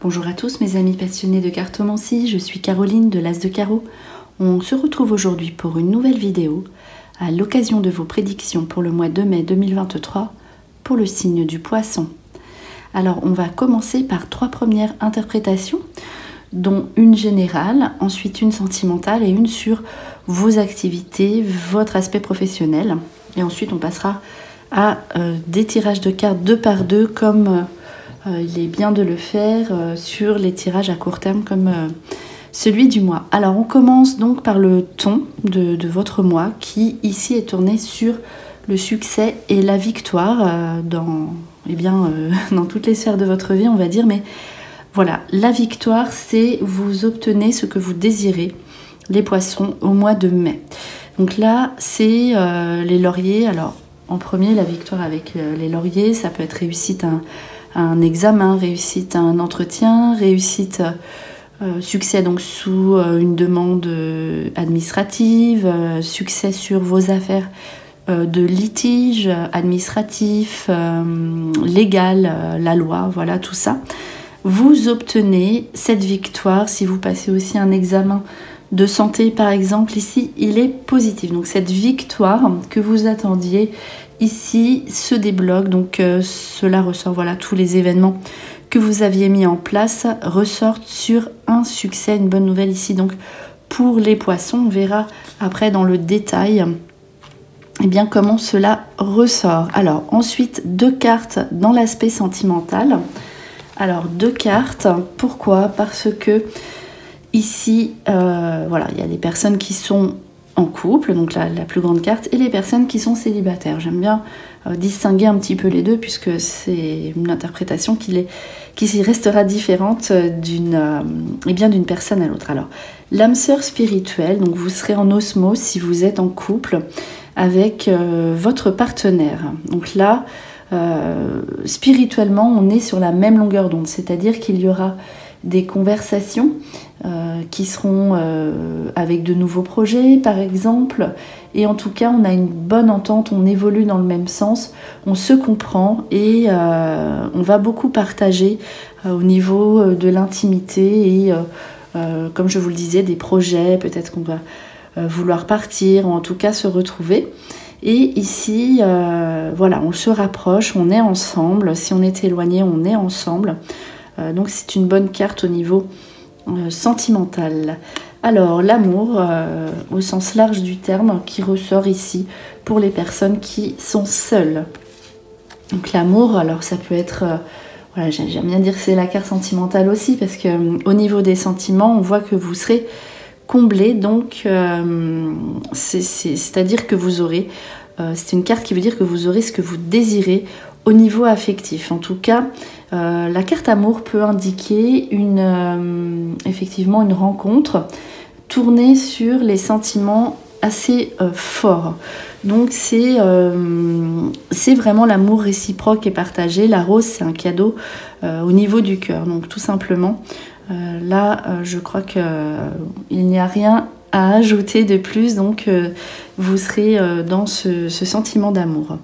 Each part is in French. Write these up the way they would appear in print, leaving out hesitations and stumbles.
Bonjour à tous mes amis passionnés de cartomancie, je suis Caroline de l'As de Carreau. On se retrouve aujourd'hui pour une nouvelle vidéo à l'occasion de vos prédictions pour le mois de mai 2023 pour le signe du Poisson. Alors on va commencer par 3 premières interprétations, dont une générale, ensuite une sentimentale et une sur vos activités, votre aspect professionnel. Et ensuite on passera à des tirages de cartes 2 par 2 comme il est bien de le faire sur les tirages à court terme comme celui du mois. Alors on commence donc par le ton de votre mois qui ici est tourné sur le succès et la victoire dans toutes les sphères de votre vie on va dire. Mais voilà, la victoire c'est vous obtenez ce que vous désirez, les poissons, au mois de mai. Donc là c'est les lauriers. Alors en premier la victoire avec les lauriers, ça peut être réussite un examen, réussite à un entretien, réussite, succès donc sous une demande administrative, succès sur vos affaires de litige administratif, légal, la loi, voilà tout ça. Vous obtenez cette victoire si vous passez aussi un examen de santé par exemple. Ici il est positif, donc cette victoire que vous attendiez ici se débloque, donc cela ressort, voilà, tous les événements que vous aviez mis en place ressortent sur un succès, une bonne nouvelle ici. Donc pour les poissons, on verra après dans le détail bien comment cela ressort. Alors ensuite 2 cartes dans l'aspect sentimental. Alors 2 cartes, pourquoi? Parce que ici, voilà, il y a des personnes qui sont en couple, donc la plus grande carte, et les personnes qui sont célibataires. J'aime bien distinguer un petit peu les deux puisque c'est une interprétation qui restera différente d'une personne à l'autre. Alors, l'âme sœur spirituelle, donc vous serez en osmose si vous êtes en couple avec votre partenaire. Donc là, spirituellement, on est sur la même longueur d'onde, c'est-à-dire qu'il y aura des conversations qui seront avec de nouveaux projets par exemple, et en tout cas on a une bonne entente, on évolue dans le même sens, on se comprend et on va beaucoup partager au niveau de l'intimité et comme je vous le disais, des projets, peut-être qu'on va vouloir partir ou en tout cas se retrouver. Et ici voilà, on se rapproche, on est ensemble, si on est éloigné on est ensemble. Donc c'est une bonne carte au niveau sentimental. Alors l'amour au sens large du terme qui ressort ici pour les personnes qui sont seules. Donc l'amour, alors ça peut être, voilà, j'aime bien dire que c'est la carte sentimentale aussi parce que au niveau des sentiments on voit que vous serez comblé, donc c'est-à-dire que vous aurez, c'est une carte qui veut dire que vous aurez ce que vous désirez au niveau affectif. En tout cas, la carte amour peut indiquer effectivement une rencontre tournée sur les sentiments assez forts. Donc c'est vraiment l'amour réciproque et partagé. La rose, c'est un cadeau au niveau du cœur. Donc tout simplement, là, je crois qu'il n'y a rien à ajouter de plus. Donc vous serez dans ce sentiment d'amour.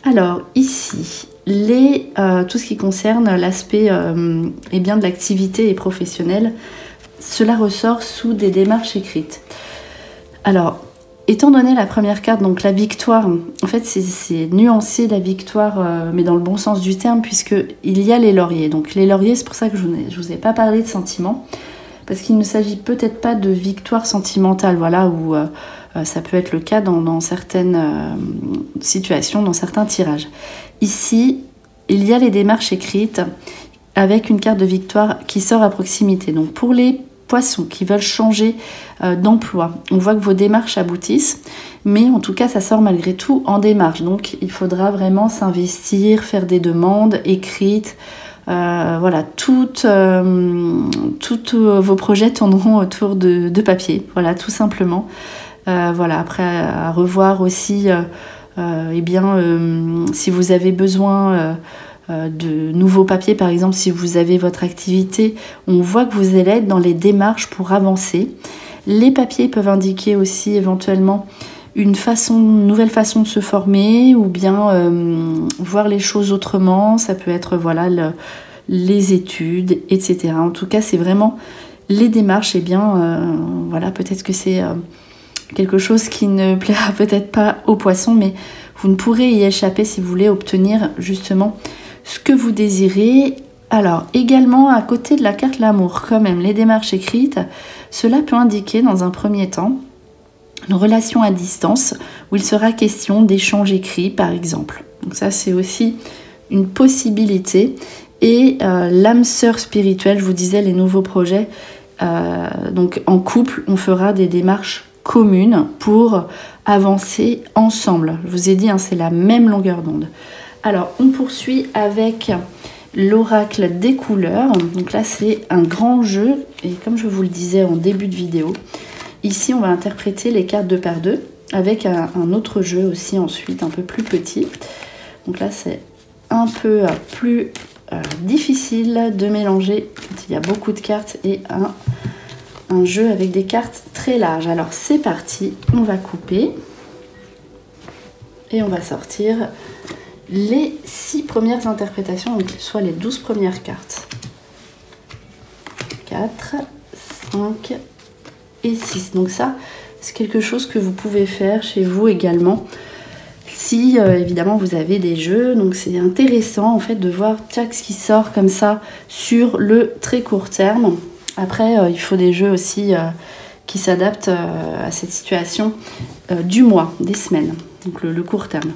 Alors ici, tout ce qui concerne l'aspect de l'activité et professionnelle, cela ressort sous des démarches écrites. Alors, étant donné la première carte, donc la victoire, en fait c'est nuancé la victoire, mais dans le bon sens du terme, puisqu'il y a les lauriers. Donc les lauriers, c'est pour ça que je ne vous ai pas parlé de sentiments, parce qu'il ne s'agit peut-être pas de victoire sentimentale, voilà, où ça peut être le cas dans certaines situations, dans certains tirages. Ici, il y a les démarches écrites avec une carte de victoire qui sort à proximité. Donc pour les poissons qui veulent changer d'emploi, on voit que vos démarches aboutissent, mais en tout cas ça sort malgré tout en démarche. Donc il faudra vraiment s'investir, faire des demandes écrites. Voilà, toutes vos projets tourneront autour de papier, voilà, tout simplement. Voilà, après à revoir aussi si vous avez besoin de nouveaux papiers, par exemple si vous avez votre activité, on voit que vous allez être dans les démarches pour avancer. Les papiers peuvent indiquer aussi éventuellement une nouvelle façon de se former ou bien voir les choses autrement. Ça peut être voilà les études, etc. En tout cas, c'est vraiment les démarches. Et bien, voilà, peut-être que c'est quelque chose qui ne plaira peut-être pas aux poissons, mais vous ne pourrez y échapper si vous voulez obtenir justement ce que vous désirez. Alors, également, à côté de la carte l'amour, quand même, les démarches écrites, cela peut indiquer dans un premier temps une relation à distance où il sera question d'échanges écrits, par exemple. Donc ça, c'est aussi une possibilité. Et l'âme sœur spirituelle, je vous disais, les nouveaux projets, donc en couple, on fera des démarches communes pour avancer ensemble. Je vous ai dit, hein, c'est la même longueur d'onde. Alors, on poursuit avec l'oracle des couleurs. Donc là, c'est un grand jeu. Et comme je vous le disais en début de vidéo, ici, on va interpréter les cartes 2 par 2 avec un autre jeu aussi ensuite, un peu plus petit. Donc là, c'est un peu plus difficile de mélanger quand il y a beaucoup de cartes et un jeu avec des cartes très larges. Alors, c'est parti. On va couper et on va sortir les 6 premières interprétations, donc soit les 12 premières cartes. 4, 5 et 6. Donc ça, c'est quelque chose que vous pouvez faire chez vous également. Si évidemment vous avez des jeux, donc c'est intéressant en fait de voir ce qui sort comme ça sur le très court terme. Après, il faut des jeux aussi qui s'adaptent à cette situation du mois, des semaines, donc le court terme.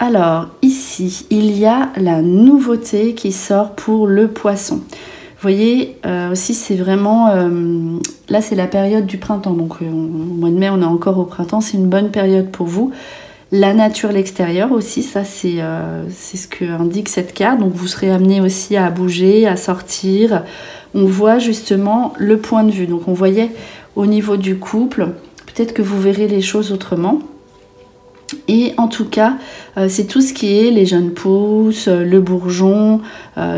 Alors ici, il y a la nouveauté qui sort pour le poisson. Vous voyez, aussi c'est vraiment, là c'est la période du printemps, donc au mois de mai on est encore au printemps, c'est une bonne période pour vous. La nature, l'extérieur aussi, ça c'est ce que indique cette carte, donc vous serez amené aussi à bouger, à sortir. On voit justement le point de vue, donc on voyait au niveau du couple, peut-être que vous verrez les choses autrement. Et en tout cas, c'est tout ce qui est les jeunes pousses, le bourgeon,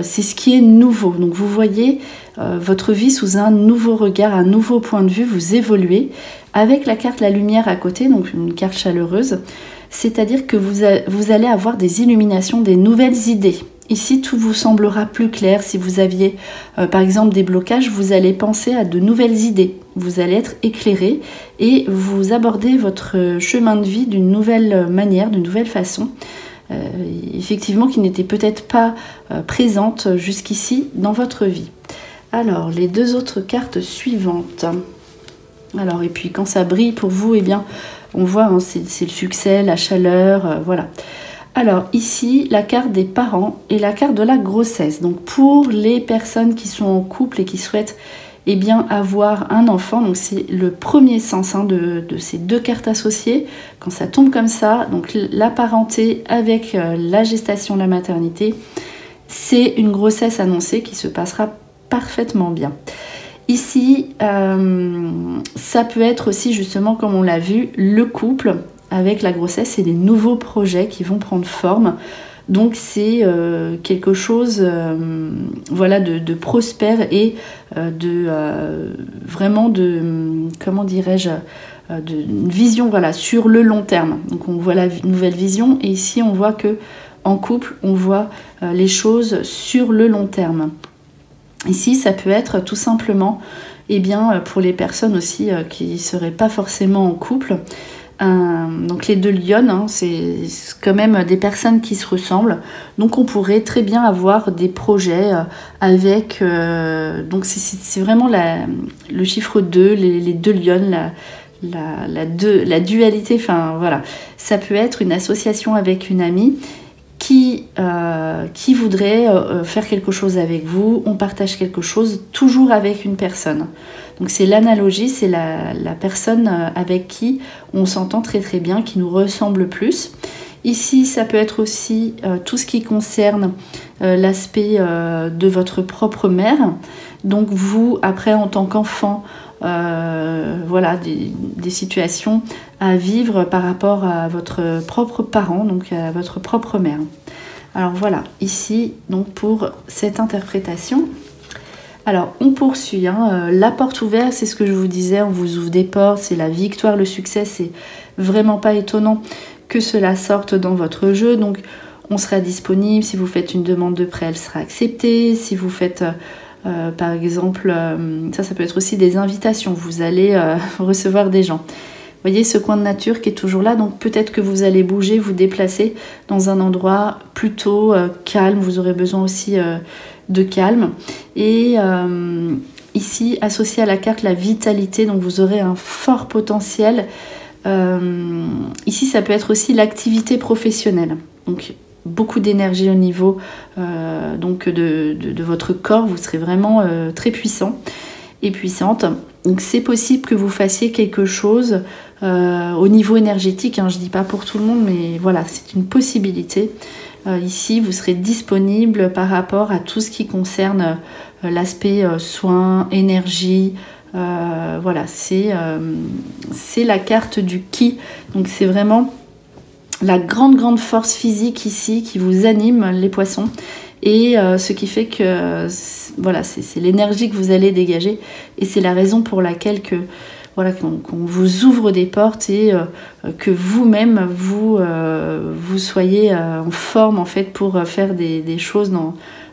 c'est ce qui est nouveau. Donc vous voyez votre vie sous un nouveau regard, un nouveau point de vue, vous évoluez. Avec la carte la lumière à côté, donc une carte chaleureuse, c'est-à-dire que vous allez avoir des illuminations, des nouvelles idées. Ici, tout vous semblera plus clair. Si vous aviez, par exemple, des blocages, vous allez penser à de nouvelles idées. Vous allez être éclairé et vous abordez votre chemin de vie d'une nouvelle manière, d'une nouvelle façon. Effectivement, qui n'était peut-être pas présente jusqu'ici dans votre vie. Alors, les 2 autres cartes suivantes. Alors, et puis quand ça brille pour vous, eh bien, on voit, hein, c'est le succès, la chaleur, voilà. Alors ici, la carte des parents et la carte de la grossesse. Donc pour les personnes qui sont en couple et qui souhaitent eh bien, avoir un enfant, donc c'est le premier sens hein, de ces 2 cartes associées. Quand ça tombe comme ça, donc la parenté avec la gestation, la maternité, c'est une grossesse annoncée qui se passera parfaitement bien. Ici, ça peut être aussi justement, comme on l'a vu, le couple avec la grossesse et des nouveaux projets qui vont prendre forme. Donc c'est quelque chose voilà, de prospère et vraiment de, comment dirais-je, d'une vision voilà, sur le long terme. Donc on voit la nouvelle vision et ici on voit que en couple, on voit les choses sur le long terme. Ici, ça peut être tout simplement, eh bien, pour les personnes aussi qui ne seraient pas forcément en couple. Donc les 2 lionnes, hein, c'est quand même des personnes qui se ressemblent. Donc on pourrait très bien avoir des projets avec... donc c'est vraiment le chiffre 2, les 2 lionnes, la dualité. Enfin voilà, ça peut être une association avec une amie qui voudrait faire quelque chose avec vous, on partage quelque chose, toujours avec une personne. Donc c'est l'analogie, c'est la personne avec qui on s'entend très très bien, qui nous ressemble plus. Ici, ça peut être aussi tout ce qui concerne l'aspect de votre propre mère. Donc vous, après, en tant qu'enfant, voilà, des situations à vivre par rapport à votre propre parent, donc à votre propre mère. Alors voilà, ici, donc pour cette interprétation. Alors, on poursuit, hein, la porte ouverte, c'est ce que je vous disais, on vous ouvre des portes, c'est la victoire, le succès, c'est vraiment pas étonnant que cela sorte dans votre jeu. Donc, on sera disponible. Si vous faites une demande de prêt, elle sera acceptée. Si vous faites par exemple, ça peut être aussi des invitations, vous allez recevoir des gens. Vous voyez ce coin de nature qui est toujours là, donc peut-être que vous allez bouger, vous déplacer dans un endroit plutôt calme, vous aurez besoin aussi de calme. Et ici, associé à la carte, la vitalité, donc vous aurez un fort potentiel. Ici, ça peut être aussi l'activité professionnelle, donc beaucoup d'énergie au niveau donc de votre corps, vous serez vraiment très puissant et puissante. Donc c'est possible que vous fassiez quelque chose au niveau énergétique, hein, je ne dis pas pour tout le monde, mais voilà, c'est une possibilité. Ici, vous serez disponible par rapport à tout ce qui concerne l'aspect soins, énergie. Voilà, c'est la carte du Ki. Donc c'est vraiment la grande force physique ici qui vous anime, les poissons. Et ce qui fait que voilà, c'est l'énergie que vous allez dégager. Et c'est la raison pour laquelle voilà, qu'on vous ouvre des portes et que vous-même, vous soyez en forme en fait pour faire des choses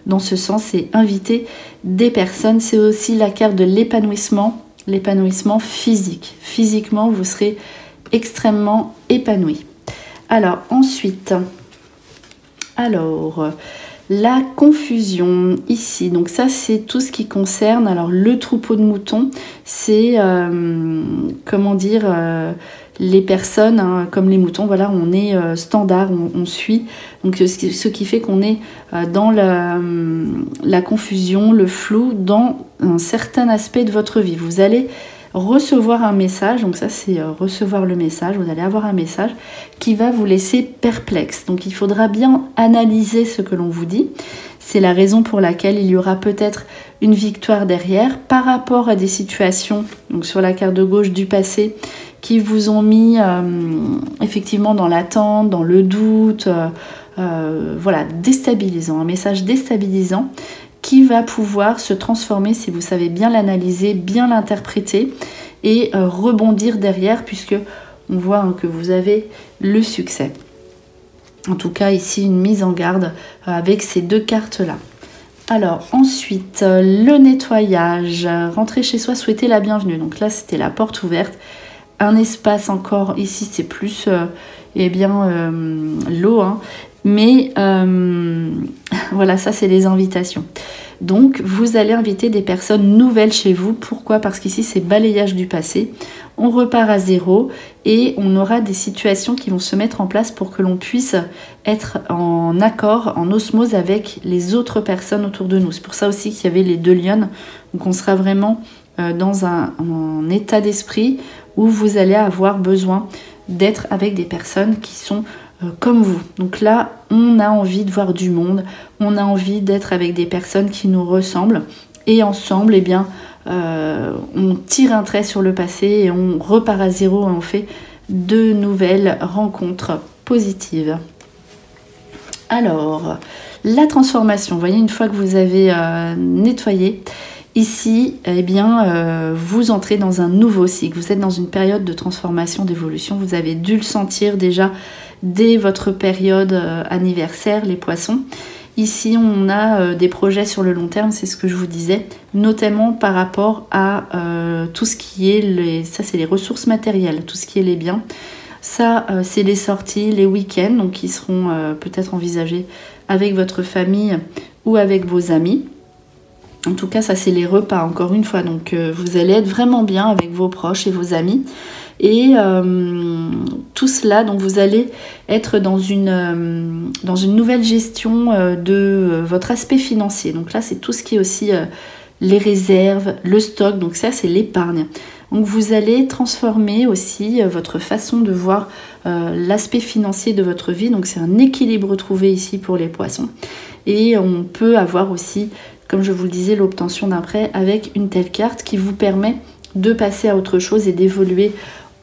dans ce sens et inviter des personnes. C'est aussi la carte de l'épanouissement physique. Physiquement, vous serez extrêmement épanoui. Alors, ensuite, la confusion ici, donc ça c'est tout ce qui concerne le troupeau de moutons, c'est comment dire, les personnes hein, comme les moutons, voilà, on est standard, on suit, donc ce qui fait qu'on est dans la confusion, le flou dans un certain aspect de votre vie. Vous allez recevoir un message, donc ça c'est recevoir le message, vous allez avoir un message qui va vous laisser perplexe, donc il faudra bien analyser ce que l'on vous dit. C'est la raison pour laquelle il y aura peut-être une victoire derrière par rapport à des situations, donc sur la carte de gauche du passé, qui vous ont mis effectivement dans l'attente, dans le doute, voilà, déstabilisant, un message déstabilisant qui va pouvoir se transformer si vous savez bien l'analyser, bien l'interpréter et rebondir derrière, puisque on voit hein, que vous avez le succès. En tout cas ici une mise en garde avec ces deux cartes là. Alors ensuite le nettoyage, rentrer chez soi, souhaiter la bienvenue. Donc là c'était la porte ouverte, un espace encore ici c'est plus eh bien l'eau hein. Mais voilà, ça c'est les invitations. Donc vous allez inviter des personnes nouvelles chez vous. Pourquoi? Parce qu'ici c'est balayage du passé. On repart à zéro et on aura des situations qui vont se mettre en place pour que l'on puisse être en accord, en osmose avec les autres personnes autour de nous. C'est pour ça aussi qu'il y avait les deux lionnes. Donc on sera vraiment dans un état d'esprit où vous allez avoir besoin d'être avec des personnes qui sont comme vous. Donc là, on a envie de voir du monde, on a envie d'être avec des personnes qui nous ressemblent et ensemble, eh bien, on tire un trait sur le passé et on repart à zéro et on fait de nouvelles rencontres positives. Alors, la transformation, vous voyez, une fois que vous avez nettoyé, ici, eh bien, vous entrez dans un nouveau cycle. Vous êtes dans une période de transformation, d'évolution. Vous avez dû le sentir déjà dès votre période anniversaire, les poissons. Ici, on a des projets sur le long terme, c'est ce que je vous disais, notamment par rapport à tout ce qui est, ça c'est les ressources matérielles, tout ce qui est les biens. Ça, c'est les sorties, les week-ends, donc qui seront peut-être envisagés avec votre famille ou avec vos amis. En tout cas, ça c'est les repas, encore une fois. Donc vous allez être vraiment bien avec vos proches et vos amis. Et tout cela, donc vous allez être dans une nouvelle gestion de votre aspect financier. Donc là, c'est tout ce qui est aussi les réserves, le stock. Donc ça, c'est l'épargne. Donc vous allez transformer aussi votre façon de voir l'aspect financier de votre vie. Donc c'est un équilibre trouvé ici pour les poissons. Et on peut avoir aussi, comme je vous le disais, l'obtention d'un prêt avec une telle carte qui vous permet de passer à autre chose et d'évoluer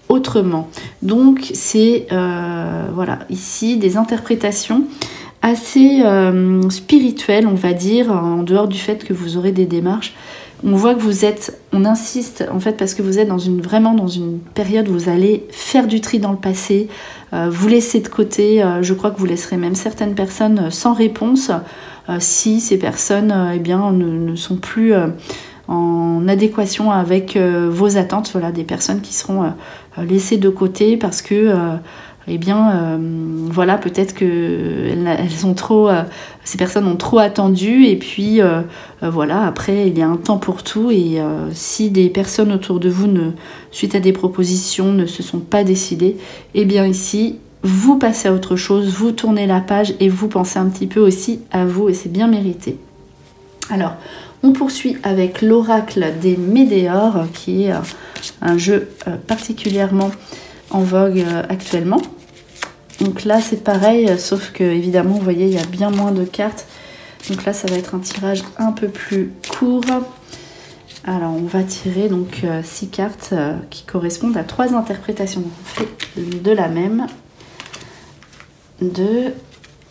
autrement. Donc c'est voilà, ici des interprétations assez spirituelles, on va dire, en dehors du fait que vous aurez des démarches On voit que vous êtes, on insiste en fait parce que vous êtes vraiment dans une période où vous allez faire du tri dans le passé, vous laisser de côté, je crois que vous laisserez même certaines personnes sans réponse si ces personnes eh bien, ne sont plus en adéquation avec vos attentes. Voilà, des personnes qui seront laissées de côté parce que eh bien, voilà, peut-être que ces personnes ont trop attendu et puis voilà, après il y a un temps pour tout et si des personnes autour de vous, suite à des propositions, ne se sont pas décidées, eh bien ici, vous passez à autre chose, vous tournez la page et vous pensez un petit peu aussi à vous et c'est bien mérité. Alors, on poursuit avec l'oracle des Médéores qui est un jeu particulièrement en vogue actuellement. Donc là c'est pareil, sauf que évidemment vous voyez il y a bien moins de cartes. Donc là ça va être un tirage un peu plus court. Alors on va tirer donc 6 cartes qui correspondent à 3 interprétations. Donc on fait de la même. 2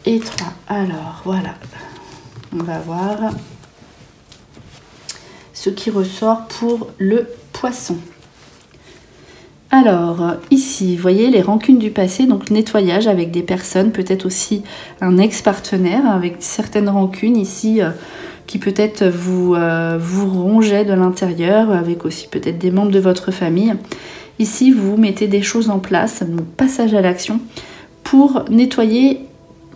et 3. Alors voilà. On va voir ce qui ressort pour le poisson. Alors, ici, vous voyez les rancunes du passé, donc nettoyage avec des personnes, peut-être aussi un ex-partenaire avec certaines rancunes ici qui peut-être vous rongeaient de l'intérieur, avec aussi peut-être des membres de votre famille. Ici, vous mettez des choses en place, un passage à l'action, pour nettoyer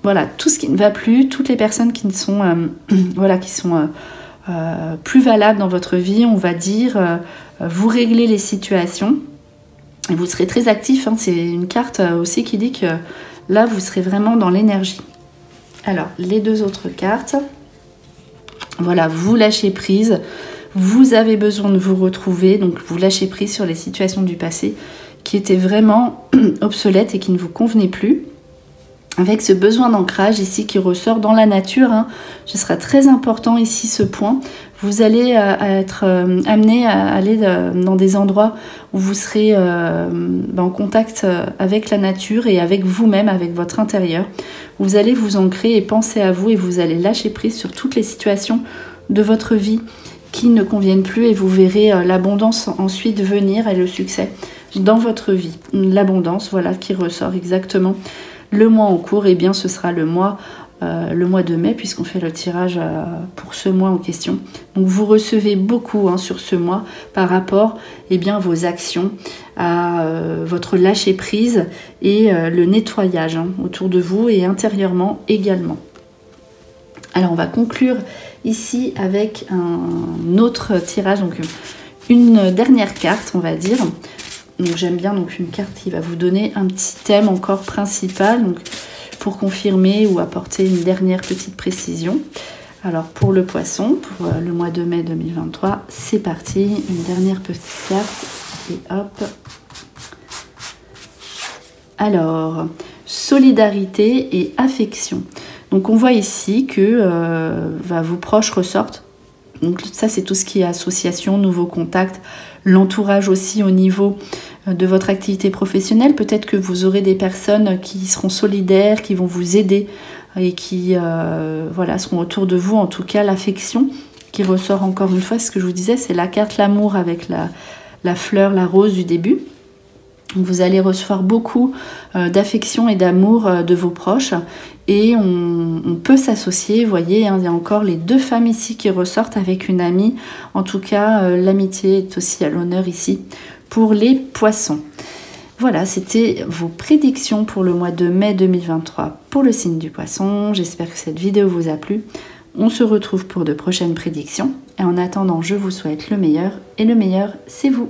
voilà, tout ce qui ne va plus, toutes les personnes qui ne sont, voilà, qui sont plus valables dans votre vie, on va dire, vous réglez les situations. Et vous serez très actif, hein. C'est une carte aussi qui dit que là, vous serez vraiment dans l'énergie. Alors, les 2 autres cartes. Voilà, vous lâchez prise. Vous avez besoin de vous retrouver. Donc, vous lâchez prise sur les situations du passé qui étaient vraiment obsolètes et qui ne vous convenaient plus. Avec ce besoin d'ancrage ici qui ressort dans la nature, hein, ce sera très important ici ce point. Vous allez être amené à aller dans des endroits où vous serez en contact avec la nature et avec vous-même, avec votre intérieur. Vous allez vous ancrer et penser à vous et vous allez lâcher prise sur toutes les situations de votre vie qui ne conviennent plus et vous verrez l'abondance ensuite venir et le succès dans votre vie. L'abondance, voilà, qui ressort exactement. Le mois en cours, eh bien, ce sera le mois de mai, puisqu'on fait le tirage pour ce mois en question. Donc, vous recevez beaucoup sur ce mois par rapport eh bien, à vos actions, à votre lâcher-prise et le nettoyage autour de vous et intérieurement également. Alors, on va conclure ici avec un autre tirage, donc une dernière carte, on va dire. Donc j'aime bien donc une carte qui va vous donner un petit thème encore principal, donc pour confirmer ou apporter une dernière petite précision. Alors pour le poisson, pour le mois de mai 2023, c'est parti, une dernière petite carte et hop. Alors, solidarité et affection. Donc on voit ici que vos proches ressortent. Donc ça c'est tout ce qui est association, nouveaux contacts, l'entourage aussi au niveau de votre activité professionnelle. Peut-être que vous aurez des personnes qui seront solidaires, qui vont vous aider et qui voilà, seront autour de vous. En tout cas, l'affection qui ressort encore une fois, ce que je vous disais, c'est la carte l'amour avec la fleur, la rose du début. Vous allez recevoir beaucoup d'affection et d'amour de vos proches et on peut s'associer, vous voyez, il y a encore les 2 femmes ici qui ressortent avec une amie. En tout cas, l'amitié est aussi à l'honneur ici pour les poissons. Voilà, c'était vos prédictions pour le mois de mai 2023 pour le signe du poisson. J'espère que cette vidéo vous a plu. On se retrouve pour de prochaines prédictions et en attendant, je vous souhaite le meilleur et le meilleur, c'est vous.